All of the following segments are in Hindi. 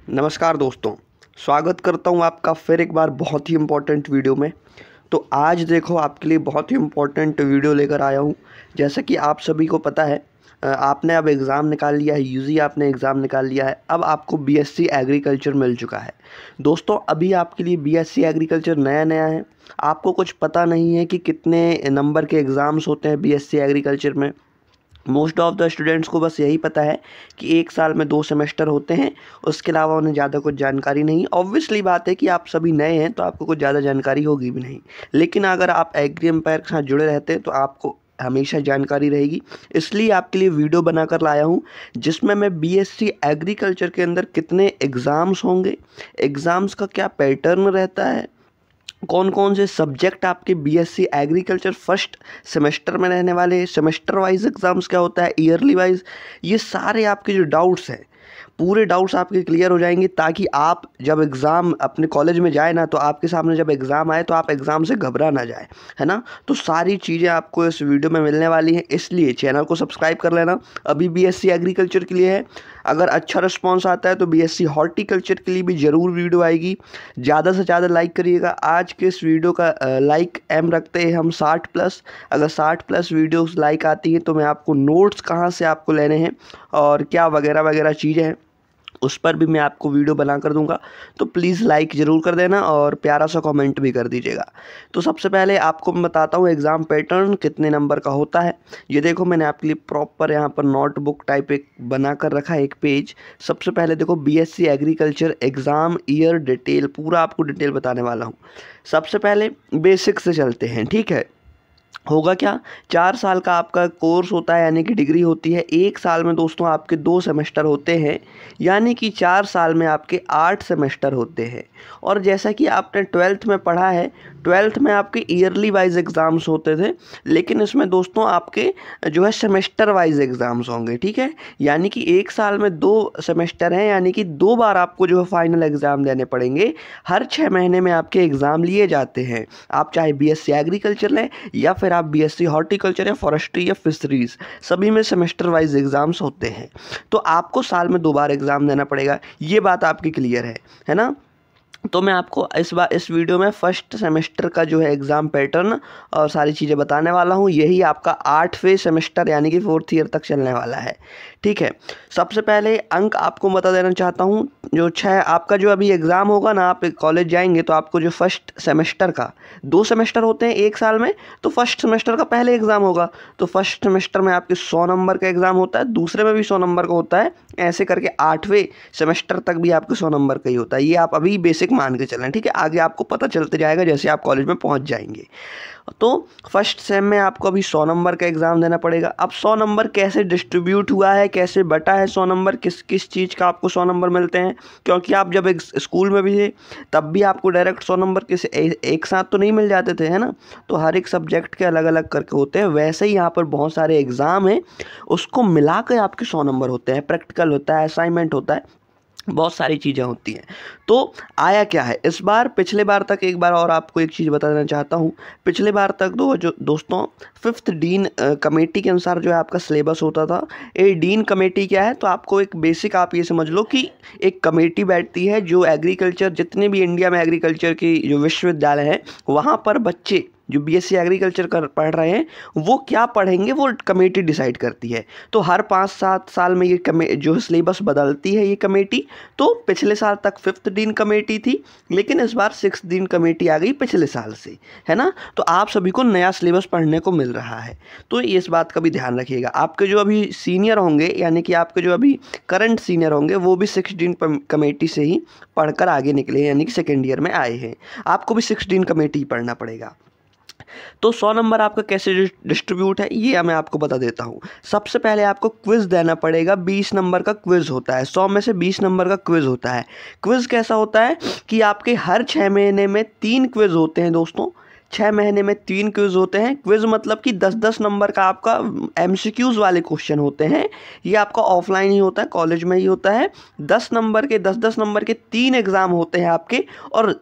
नमस्कार दोस्तों, स्वागत करता हूँ आपका फिर एक बार बहुत ही इम्पोर्टेंट वीडियो में। तो आज देखो आपके लिए बहुत ही इम्पोर्टेंट वीडियो लेकर आया हूँ। जैसा कि आप सभी को पता है, आपने अब एग्ज़ाम निकाल लिया है, यूजी आपने एग्ज़ाम निकाल लिया है। अब आपको बीएससी एग्रीकल्चर मिल चुका है। दोस्तों अभी आपके लिए बीएससी एग्रीकल्चर नया नया है। आपको कुछ पता नहीं है कि कितने नंबर के एग्ज़ाम्स होते हैं बीएससी एग्रीकल्चर में। मोस्ट ऑफ द स्टूडेंट्स को बस यही पता है कि एक साल में 2 सेमेस्टर होते हैं, उसके अलावा उन्हें ज़्यादा कुछ जानकारी नहीं। ऑब्वियसली बात है कि आप सभी नए हैं तो आपको कुछ ज़्यादा जानकारी होगी भी नहीं, लेकिन अगर आप एग्री एम्पायर के साथ जुड़े रहते हैं तो आपको हमेशा जानकारी रहेगी। इसलिए आपके लिए वीडियो बनाकर लाया हूँ जिसमें मैं बीएससी एग्रीकल्चर के अंदर कितने एग्ज़ाम्स होंगे, एग्ज़ाम्स का क्या पैटर्न रहता है, कौन कौन से सब्जेक्ट आपके बीएससी एग्रीकल्चर फर्स्ट सेमेस्टर में रहने वाले, सेमेस्टर वाइज एग्ज़ाम्स क्या होता है, ईयरली वाइज, ये सारे आपके जो डाउट्स हैं पूरे डाउट्स आपके क्लियर हो जाएंगे, ताकि आप जब एग्ज़ाम अपने कॉलेज में जाए ना तो आपके सामने जब एग्ज़ाम आए तो आप एग्ज़ाम से घबरा ना जाए, है ना। तो सारी चीज़ें आपको इस वीडियो में मिलने वाली हैं, इसलिए चैनल को सब्सक्राइब कर लेना। अभी बीएससी एग्रीकल्चर के लिए है, अगर अच्छा रिस्पॉन्स आता है तो बीएससी हॉर्टिकल्चर के लिए भी ज़रूर वीडियो आएगी। ज़्यादा से ज़्यादा लाइक करिएगा। आज के इस वीडियो का लाइक एम रखते हैं हम 60+। अगर 60+ वीडियोस लाइक आती हैं तो मैं आपको नोट्स कहाँ से आपको लेने हैं और क्या वगैरह वगैरह चीज़ें हैं उस पर भी मैं आपको वीडियो बना कर दूंगा। तो प्लीज़ लाइक ज़रूर कर देना और प्यारा सा कमेंट भी कर दीजिएगा। तो सबसे पहले आपको मैं बताता हूँ एग्ज़ाम पैटर्न कितने नंबर का होता है। ये देखो मैंने आपके लिए प्रॉपर यहाँ पर नोटबुक टाइप एक बना कर रखा है, एक पेज। सबसे पहले देखो BSc agriculture exam year detail, पूरा आपको डिटेल बताने वाला हूँ। सबसे पहले बेसिक से चलते हैं, ठीक है। होगा क्या, 4 साल का आपका कोर्स होता है, यानी कि डिग्री होती है। एक साल में दोस्तों आपके 2 सेमेस्टर होते हैं, यानी कि 4 साल में आपके 8 सेमेस्टर होते हैं। और जैसा कि आपने 12th में पढ़ा है, 12th में आपके ईयरली वाइज एग्ज़ाम्स होते थे, लेकिन इसमें दोस्तों आपके जो है सेमेस्टर वाइज एग्ज़ाम्स होंगे, ठीक है। यानी कि एक साल में 2 सेमेस्टर हैं, यानी कि 2 बार आपको जो है फाइनल एग्ज़ाम देने पड़ेंगे। हर 6 महीने में आपके एग्ज़ाम लिए जाते हैं। आप चाहे बीएससी एग्रीकल्चर लें या फिर आप बीएससी हॉर्टिकल्चर या फॉरेस्ट्री या फिशरीज, सभी में सेमेस्टर वाइज एग्ज़ाम्स होते हैं। तो आपको साल में 2 बार एग्ज़ाम देना पड़ेगा, ये बात आपकी क्लियर है ना। तो मैं आपको इस वीडियो में फर्स्ट सेमेस्टर का जो है एग्ज़ाम पैटर्न और सारी चीज़ें बताने वाला हूँ। यही आपका 8वें सेमेस्टर यानी कि 4th ईयर तक चलने वाला है, ठीक है। सबसे पहले अंक आपको बता देना चाहता हूँ, जो 6 आपका जो अभी एग्ज़ाम होगा ना, आप कॉलेज जाएंगे तो आपको जो फर्स्ट सेमेस्टर का 2 सेमेस्टर होते हैं एक साल में, तो फर्स्ट सेमेस्टर का पहले एग्ज़ाम होगा। तो फर्स्ट सेमेस्टर में आपके 100 नंबर का एग्ज़ाम होता है, दूसरे में भी 100 नंबर का होता है, ऐसे करके 8वें सेमेस्टर तक भी आपके 100 नंबर का ही होता है। ये आप अभी बेसिक मान के चलें, ठीक है। आगे आपको पता चलते जाएगा जैसे आप कॉलेज में पहुंच जाएंगे। तो फर्स्ट सेम में आपको अभी 100 नंबर का एग्ज़ाम देना पड़ेगा। अब 100 नंबर कैसे डिस्ट्रीब्यूट हुआ है, कैसे बटा है 100 नंबर, किस किस चीज़ का आपको 100 नंबर मिलते हैं, क्योंकि आप जब एक स्कूल में भी थे तब भी आपको डायरेक्ट 100 नंबर किसी एक साथ तो नहीं मिल जाते थे, है ना। तो हर एक सब्जेक्ट के अलग अलग करके होते हैं। वैसे ही यहाँ पर बहुत सारे एग्ज़ाम हैं, उसको मिला कर आपके 100 नंबर होते हैं। प्रैक्टिकल होता है, असाइनमेंट होता है, बहुत सारी चीज़ें होती हैं। तो आया क्या है इस बार, पिछले बार तक एक बार और आपको एक चीज़ बता देना चाहता हूँ। पिछले बार तक दोस्तों 5th डीन कमेटी के अनुसार जो है आपका सिलेबस होता था। ये डीन कमेटी क्या है, तो आपको एक बेसिक आप ये समझ लो कि एक कमेटी बैठती है जो एग्रीकल्चर, जितने भी इंडिया में एग्रीकल्चर की जो विश्वविद्यालय हैं वहाँ पर बच्चे जो बीएससी एग्रीकल्चर कर पढ़ रहे हैं वो क्या पढ़ेंगे वो कमेटी डिसाइड करती है। तो हर 5-7 साल में ये जो सिलेबस बदलती है ये कमेटी। तो पिछले साल तक 5th डीन कमेटी थी, लेकिन इस बार 6th डीन कमेटी आ गई पिछले साल से, है ना। तो आप सभी को नया सिलेबस पढ़ने को मिल रहा है, तो इस बात का भी ध्यान रखिएगा। आपके जो अभी सीनियर होंगे, यानी कि आपके जो अभी करंट सीनियर होंगे, वो भी 6th डीन कमेटी से ही पढ़कर आगे निकले, यानी कि सेकेंड ईयर में आए हैं। आपको भी 6th डीन कमेटी पढ़ना पड़ेगा। तो 100 नंबर आपका कैसे डिस्ट्रीब्यूट है ये मैं आपको बता देता हूँ। सबसे पहले आपको क्विज देना पड़ेगा। 20 नंबर का क्विज होता है, 100 में से 20 नंबर का क्विज होता है। क्विज कैसा होता है कि आपके हर 6 महीने में 3 क्विज होते हैं दोस्तों। 6 महीने में 3 क्विज होते हैं। क्विज मतलब कि 10-10 नंबर का आपका एमसीक्यूज वाले क्वेश्चन होते हैं। ये आपका ऑफलाइन ही होता है, कॉलेज में ही होता है। 10 नंबर के 10-10 नंबर के 3 एग्ज़ाम होते हैं आपके, और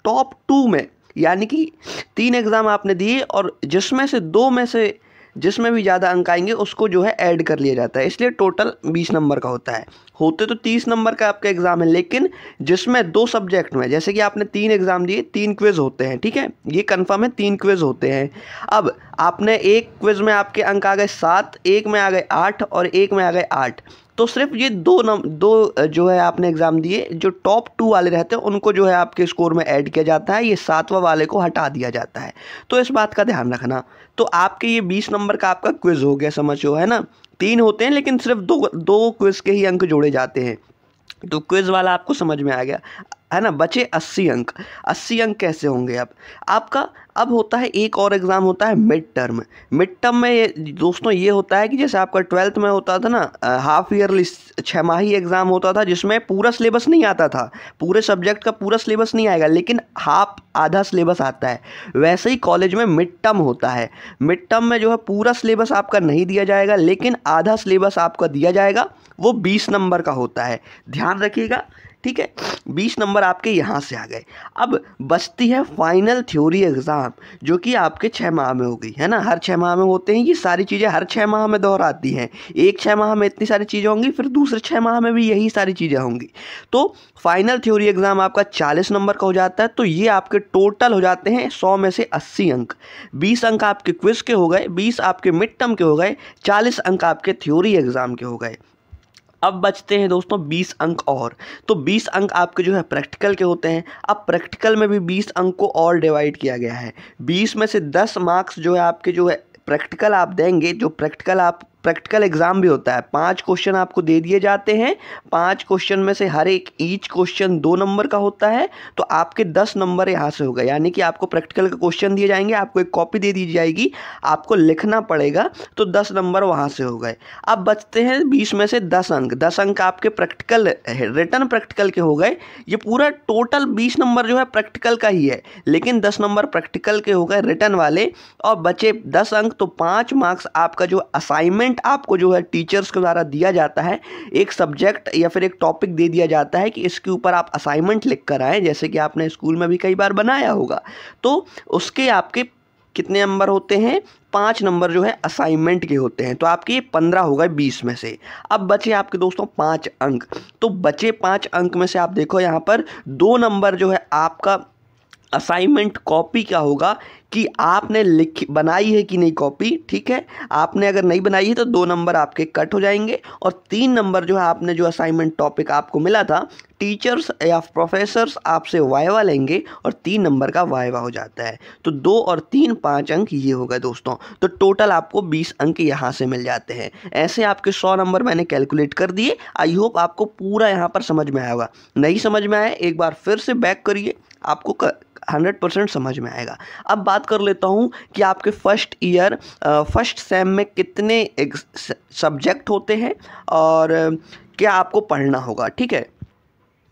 टॉप 2 में, यानी कि 3 एग्ज़ाम आपने दिए और जिसमें से 2 में से जिसमें भी ज़्यादा अंक आएंगे उसको जो है ऐड कर लिया जाता है, इसलिए टोटल 20 नंबर का होता है। होते तो 30 नंबर का आपका एग्ज़ाम है, लेकिन जिसमें 2 सब्जेक्ट में, जैसे कि आपने 3 एग्ज़ाम दिए, 3 क्विज़ होते हैं, ठीक है, ये कंफर्म है 3 क्विज़ होते हैं। अब आपने एक क्विज़ में आपके अंक आ गए 7, एक में आ गए 8 और एक में आ गए 8, तो सिर्फ ये दो जो है आपने एग्ज़ाम दिए, जो टॉप 2 वाले रहते हैं उनको जो है आपके स्कोर में ऐड किया जाता है, ये 7वां वाले को हटा दिया जाता है। तो इस बात का ध्यान रखना। तो आपके ये 20 नंबर का आपका क्विज़ हो गया, समझो, है ना। 3 होते हैं लेकिन सिर्फ दो क्विज़ के ही अंक जोड़े जाते हैं। तो क्विज़ वाला आपको समझ में आ गया, है ना। बचे 80 अंक। 80 अंक कैसे होंगे अब आपका? अब होता है एक और एग्ज़ाम होता है मिड टर्म। मिड टर्म में ये दोस्तों ये होता है कि जैसे आपका 12th में होता था ना, हाफ ईयरली 6 माही एग्ज़ाम होता था, जिसमें पूरा सिलेबस नहीं आता था, पूरे सब्जेक्ट का पूरा सिलेबस नहीं आएगा, लेकिन आधा सिलेबस आता है। वैसे ही कॉलेज में मिड टर्म होता है। मिड टर्म में जो है पूरा सिलेबस आपका नहीं दिया जाएगा, लेकिन आधा सिलेबस आपका दिया जाएगा, वो 20 नंबर का होता है, ध्यान रखिएगा, ठीक है। 20 नंबर आपके यहाँ से आ गए। अब बचती है फाइनल थ्योरी एग्ज़ाम, जो कि आपके 6 माह में होगी, है ना। हर 6 माह में होते हैं, ये सारी चीज़ें हर 6 माह में दोहराती हैं। एक 6 माह में इतनी सारी चीज़ें होंगी, फिर दूसरे 6 माह में भी यही सारी चीज़ें होंगी। तो फाइनल थ्योरी एग्ज़ाम आपका 40 नंबर का हो जाता है। तो ये आपके टोटल हो जाते हैं 100 में से 80 अंक। 20 अंक आपके क्विज़ के हो गए, 20 आपके मिड टर्म के हो गए, 40 अंक आपके थ्योरी एग्ज़ाम के हो गए। अब बचते हैं दोस्तों 20 अंक और। तो 20 अंक आपके जो है प्रैक्टिकल के होते हैं। अब प्रैक्टिकल में भी 20 अंक को और डिवाइड किया गया है। 20 में से 10 मार्क्स जो है आपके जो है प्रैक्टिकल आप देंगे, जो प्रैक्टिकल एग्ज़ाम भी होता है। 5 क्वेश्चन आपको दे दिए जाते हैं। 5 क्वेश्चन में से हर एक ईच क्वेश्चन 2 नंबर का होता है। तो आपके 10 नंबर यहाँ से हो गए, यानी कि आपको प्रैक्टिकल के क्वेश्चन दिए जाएंगे, आपको एक कॉपी दे दी जाएगी, आपको लिखना पड़ेगा, तो 10 नंबर वहाँ से हो गए। अब बचते हैं 20 में से 10 अंक। 10 अंक आपके प्रैक्टिकल रिटर्न प्रैक्टिकल के हो गए। ये पूरा टोटल 20 नंबर जो है प्रैक्टिकल का ही है, लेकिन 10 नंबर प्रैक्टिकल के हो गए रिटर्न वाले, और बचे 10 अंक। तो 5 मार्क्स आपका जो असाइनमेंट आपको जो है टीचर्स के द्वारा दिया जाता है। एक सब्जेक्ट या फिर एक टॉपिक दे दिया जाता है कि इसके ऊपर आप असाइनमेंट लिख कर आएँ, जैसे कि आपने स्कूल में भी कई बार बनाया होगा। तो उसके आपके कितने नंबर होते हैं? 5 नंबर जो है असाइनमेंट के होते हैं। तो आपके ये 15 हो गए 20 में से। अब बचे आपके दोस्तों 5 अंक। तो बचे 5 अंक में से आप देखो यहाँ पर 2 नंबर जो है आपका असाइनमेंट कॉपी क्या होगा कि आपने बनाई है कि नहीं कॉपी, ठीक है। आपने अगर नहीं बनाई है तो 2 नंबर आपके कट हो जाएंगे, और 3 नंबर जो है आपने जो असाइनमेंट टॉपिक आपको मिला था, टीचर्स या प्रोफेसर्स आपसे वाइवा लेंगे और 3 नंबर का वाइवा हो जाता है। तो 2 और 3 5 अंक ये हो गए दोस्तों। तो टोटल आपको 20 अंक यहाँ से मिल जाते हैं। ऐसे आपके 100 नंबर मैंने कैलकुलेट कर दिए। आई होप आपको पूरा यहाँ पर समझ में आया होगा। नहीं समझ में आया एक बार फिर से बैक करिए, आपको 100% समझ में आएगा। अब बात कर लेता हूँ कि आपके फर्स्ट सेम में कितने सब्जेक्ट होते हैं और क्या आपको पढ़ना होगा, ठीक है।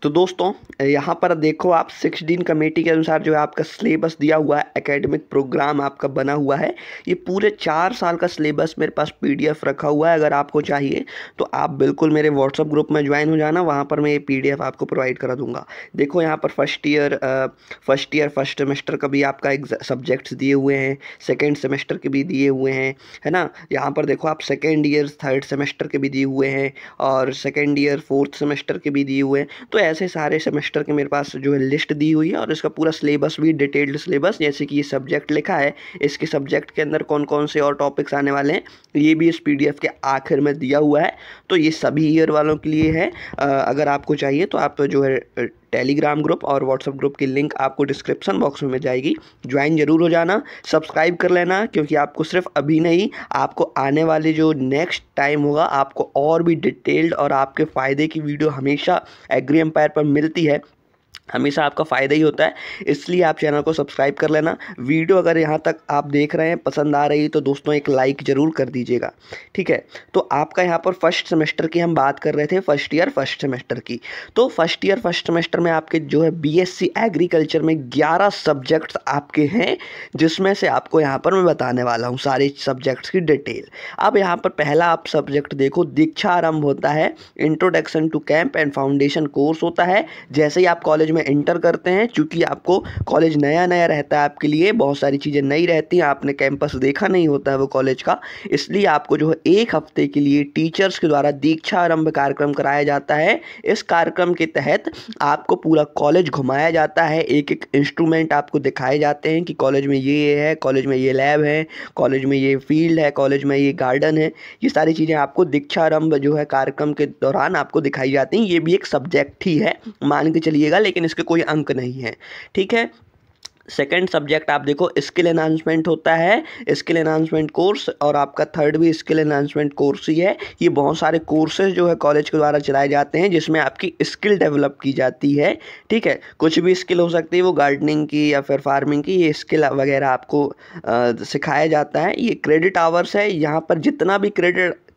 तो दोस्तों यहाँ पर देखो आप 16 कमेटी के अनुसार जो है आपका सिलेबस दिया हुआ है, एकेडमिक प्रोग्राम आपका बना हुआ है। ये पूरे 4 साल का सिलेबस मेरे पास PDF रखा हुआ है। अगर आपको चाहिए तो आप बिल्कुल मेरे व्हाट्सअप ग्रुप में ज्वाइन हो जाना, वहाँ पर मैं ये PDF आपको प्रोवाइड करा दूँगा। देखो यहाँ पर फर्स्ट सेमेस्टर का भी आपका सब्जेक्ट्स दिए हुए हैं, सेकेंड सेमेस्टर के भी दिए हुए हैं, है ना। यहाँ पर देखो आप सेकेंड ईयर थर्ड सेमेस्टर के भी दिए हुए हैं, और सेकेंड ईयर फोर्थ सेमेस्टर के भी दिए हुए हैं। तो ऐसे सारे सेमेस्टर के मेरे पास जो है लिस्ट दी हुई है, और इसका पूरा सिलेबस भी डिटेल्ड सिलेबस, जैसे कि ये सब्जेक्ट लिखा है, इसके सब्जेक्ट के अंदर कौन कौन से और टॉपिक्स आने वाले हैं, ये भी इस PDF के आखिर में दिया हुआ है। तो ये सभी ईयर वालों के लिए है। अगर आपको चाहिए तो आप जो है टेलीग्राम ग्रुप और व्हाट्सअप ग्रुप की लिंक आपको डिस्क्रिप्शन बॉक्स में मिल जाएगी, ज्वाइन जरूर हो जाना, सब्सक्राइब कर लेना, क्योंकि आपको सिर्फ अभी नहीं, आपको आने वाले जो नेक्स्ट टाइम होगा, आपको और भी डिटेल्ड और आपके फ़ायदे की वीडियो हमेशा एग्री एम्पायर पर मिलती है। हमेशा आपका फ़ायदा ही होता है, इसलिए आप चैनल को सब्सक्राइब कर लेना। वीडियो अगर यहाँ तक आप देख रहे हैं, पसंद आ रही है, तो दोस्तों एक लाइक ज़रूर कर दीजिएगा, ठीक है। तो आपका यहाँ पर फर्स्ट सेमेस्टर की हम बात कर रहे थे, फर्स्ट ईयर फर्स्ट सेमेस्टर की। तो फर्स्ट ईयर फर्स्ट सेमेस्टर में आपके जो है BSc एग्रीकल्चर में 11 सब्जेक्ट्स आपके हैं, जिसमें से आपको यहाँ पर मैं बताने वाला हूँ सारे सब्जेक्ट्स की डिटेल। अब यहाँ पर पहला आप सब्जेक्ट देखो, दीक्षा आरंभ होता है, introduction to camp and foundation course होता है। जैसे ही आप कॉलेज में इंटर करते हैं, चूँकि आपको कॉलेज नया नया रहता है, आपके लिए बहुत सारी चीज़ें नई रहती हैं, आपने कैंपस देखा नहीं होता है वो कॉलेज का, इसलिए आपको जो है 1 हफ्ते के लिए टीचर्स के द्वारा दीक्षा आरंभ कार्यक्रम कराया जाता है। इस कार्यक्रम के तहत आपको पूरा कॉलेज घुमाया जाता है, एक एक इंस्ट्रूमेंट आपको दिखाए जाते हैं कि कॉलेज में ये है, कॉलेज में ये लैब है, कॉलेज में ये फील्ड है, कॉलेज में ये गार्डन है। ये सारी चीज़ें आपको दीक्षारंभ जो है कार्यक्रम के दौरान आपको दिखाई जाती हैं। ये भी एक सब्जेक्ट ही है, मान के चलिएगा, लेकिन इसके कोई अंक नहीं है, ठीक है। सेकंड सब्जेक्ट आप देखो स्किल एनहांसमेंट होता है, स्किल एनहांसमेंट कोर्स, और आपका थर्ड भी स्किल एनहांसमेंट कोर्स ही है। ये बहुत सारे कोर्सेज जो है कॉलेज के द्वारा चलाए जाते हैं जिसमें आपकी स्किल डेवलप की जाती है, ठीक है। कुछ भी स्किल हो सकती है, वो गार्डनिंग की या फिर फार्मिंग की, ये स्किल वगैरह आपको सिखाया जाता है। ये क्रेडिट आवर्स है, यहाँ पर जितना भी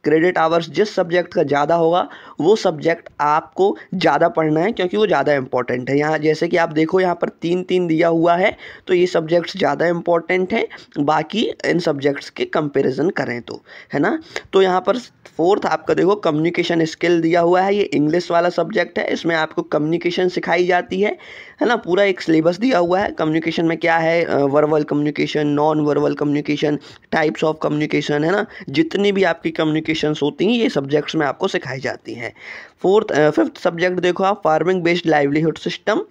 क्रेडिट आवर्स जिस सब्जेक्ट का ज़्यादा होगा वो सब्जेक्ट आपको ज़्यादा पढ़ना है, क्योंकि वो ज़्यादा इंपॉर्टेंट है। यहाँ जैसे कि आप देखो यहाँ पर 3-3 दिया हुआ है, तो ये सब्जेक्ट्स ज़्यादा इंपॉर्टेंट हैं बाकी इन सब्जेक्ट्स के कंपैरिजन करें तो, है ना। तो यहाँ पर फोर्थ आपका देखो कम्युनिकेशन स्किल दिया हुआ है, ये इंग्लिश वाला सब्जेक्ट है, इसमें आपको कम्युनिकेशन सिखाई जाती है ना। पूरा एक सिलेबस दिया हुआ है कम्युनिकेशन में, क्या है verbal communication, non verbal communication, types of communication, है ना। जितनी भी आपकी कम्युनिकेशंस होती हैं ये सब्जेक्ट्स में आपको सिखाई जाती हैं। फिफ्थ सब्जेक्ट देखो आप फार्मिंग बेस्ड लाइवलीहुड सिस्टम,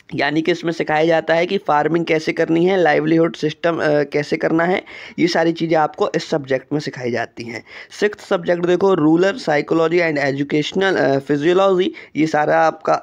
यानी कि इसमें सिखाया जाता है कि फार्मिंग कैसे करनी है, लाइवलीहुड सिस्टम कैसे करना है, ये सारी चीज़ें आपको इस सब्जेक्ट में सिखाई जाती हैं। सिक्स्थ सब्जेक्ट देखो rural psychology and educational physiology, ये सारा आपका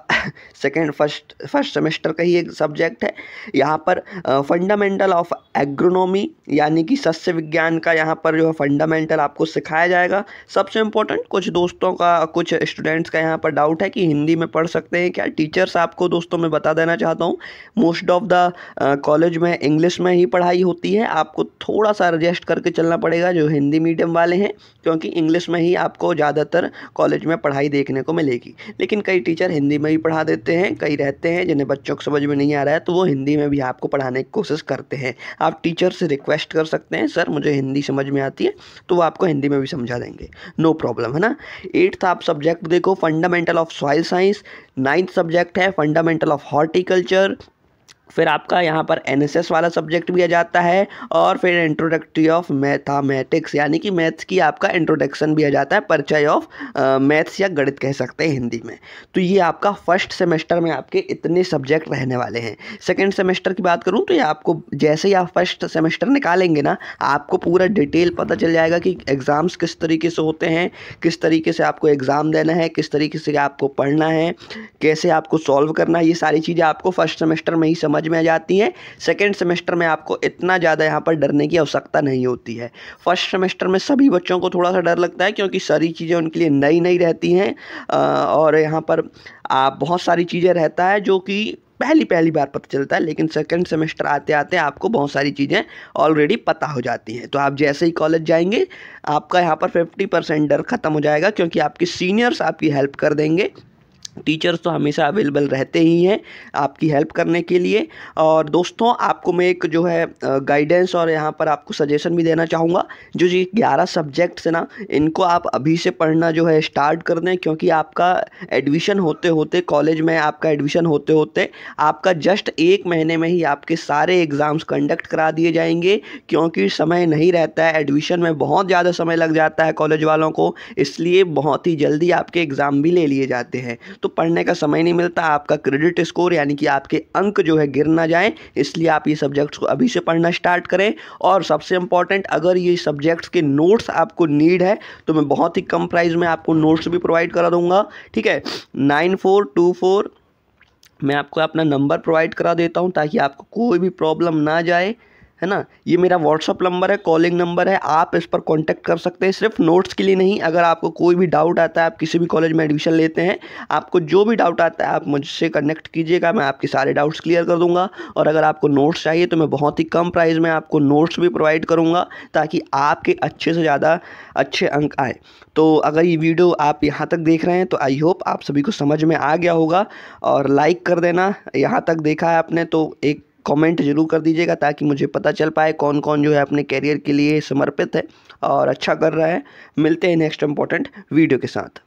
फर्स्ट सेमेस्टर का ही एक सब्जेक्ट है। यहाँ पर फंडामेंटल ऑफ एग्रोनॉमी, यानी कि सस्य विज्ञान का यहाँ पर जो है फंडामेंटल आपको सिखाया जाएगा। सबसे इम्पोर्टेंट, कुछ दोस्तों का, कुछ स्टूडेंट्स का यहाँ पर डाउट है कि हिंदी में पढ़ सकते हैं क्या। टीचर्स आपको दोस्तों में बता देना चाहता हूँ, मोस्ट ऑफ द कॉलेज में इंग्लिश में ही पढ़ाई होती है, आपको थोड़ा सा एडजस्ट करके चलना पड़ेगा जो हिंदी मीडियम वाले हैं, क्योंकि इंग्लिश में ही आपको ज़्यादातर कॉलेज में पढ़ाई देखने को मिलेगी। लेकिन कई टीचर हिंदी में ही पढ़ा देते हैं, कई रहते हैं जिन्हें बच्चों को समझ में नहीं आ रहा है तो वो हिंदी में भी आपको पढ़ाने की कोशिश करते हैं। आप टीचर से रिक्वेस्ट कर सकते हैं, सर मुझे हिंदी समझ में आती है, तो वो आपको हिंदी में भी समझा देंगे, नो प्रॉब्लम, है ना। 8th आप सब्जेक्ट देखो fundamental of soil science. 9th subject है फंडामेंटल ऑफ हॉर्टिकल्चर। फिर आपका यहाँ पर एनएसएस वाला सब्जेक्ट भी आ जाता है, और फिर इंट्रोडक्टरी ऑफ मैथमेटिक्स, यानी कि मैथ्स की आपका इंट्रोडक्शन भी आ जाता है, परिचय ऑफ मैथ्स या गणित कह सकते हैं हिंदी में। तो ये आपका फर्स्ट सेमेस्टर में आपके इतने सब्जेक्ट रहने वाले हैं। सेकंड सेमेस्टर की बात करूँ तो ये आपको जैसे ही आप फर्स्ट सेमेस्टर निकालेंगे ना, आपको पूरा डिटेल पता चल जाएगा कि एग्ज़ाम्स किस तरीके से होते हैं, किस तरीके से आपको एग्ज़ाम देना है, किस तरीके से आपको पढ़ना है, कैसे आपको सॉल्व करना है। ये सारी चीज़ें आपको फर्स्ट सेमेस्टर में ही समझ में आ जाती हैं। सेकेंड सेमेस्टर में आपको इतना ज़्यादा यहाँ पर डरने की आवश्यकता नहीं होती है। फर्स्ट सेमेस्टर में सभी बच्चों को थोड़ा सा डर लगता है, क्योंकि सारी चीज़ें उनके लिए नई नई रहती हैं, और यहाँ पर बहुत सारी चीज़ें रहता है जो कि पहली बार पता चलता है, लेकिन सेकंड सेमेस्टर आते आते आपको बहुत सारी चीज़ें ऑलरेडी पता हो जाती हैं। तो आप जैसे ही कॉलेज जाएंगे आपका यहाँ पर 50% डर ख़त्म हो जाएगा, क्योंकि आपके सीनियर्स आपकी हेल्प कर देंगे। टीचर्स तो हमेशा अवेलेबल रहते ही हैं आपकी हेल्प करने के लिए। और दोस्तों आपको मैं एक जो है गाइडेंस और यहाँ पर आपको सजेशन भी देना चाहूँगा, जो ये 11 सब्जेक्ट्स है ना, इनको आप अभी से पढ़ना जो है स्टार्ट कर दें, क्योंकि आपका एडमिशन होते होते, कॉलेज में आपका एडमिशन होते होते आपका जस्ट 1 महीने में ही आपके सारे एग्ज़ाम्स कंडक्ट करा दिए जाएंगे, क्योंकि समय नहीं रहता है, एडमिशन में बहुत ज़्यादा समय लग जाता है कॉलेज वालों को, इसलिए बहुत ही जल्दी आपके एग्ज़ाम भी ले लिए जाते हैं। तो पढ़ने का समय नहीं मिलता, आपका क्रेडिट स्कोर यानी कि आपके अंक जो है गिर ना जाए, इसलिए आप ये सब्जेक्ट्स को अभी से पढ़ना स्टार्ट करें। और सबसे इम्पॉर्टेंट, अगर ये सब्जेक्ट्स के नोट्स आपको नीड है तो मैं बहुत ही कम प्राइस में आपको नोट्स भी प्रोवाइड करा दूंगा, ठीक है। 9424 मैं आपको अपना नंबर प्रोवाइड करा देता हूँ, ताकि आपको कोई भी प्रॉब्लम ना जाए, है ना। ये मेरा व्हाट्सअप नंबर है, कॉलिंग नंबर है, आप इस पर कांटेक्ट कर सकते हैं, सिर्फ नोट्स के लिए नहीं। अगर आपको कोई भी डाउट आता है, आप किसी भी कॉलेज में एडमिशन लेते हैं, आपको जो भी डाउट आता है आप मुझसे कनेक्ट कीजिएगा, मैं आपके सारे डाउट्स क्लियर कर दूंगा। और अगर आपको नोट्स चाहिए तो मैं बहुत ही कम प्राइस में आपको नोट्स भी प्रोवाइड करूँगा, ताकि आपके अच्छे से ज़्यादा अच्छे अंक आए। तो अगर ये वीडियो आप यहाँ तक देख रहे हैं तो आई होप आप सभी को समझ में आ गया होगा, और लाइक कर देना। यहाँ तक देखा है आपने तो एक कमेंट जरूर कर दीजिएगा, ताकि मुझे पता चल पाए कौन कौन जो है अपने कैरियर के लिए समर्पित है और अच्छा कर रहा है। मिलते हैं नेक्स्ट इंपॉर्टेंट वीडियो के साथ।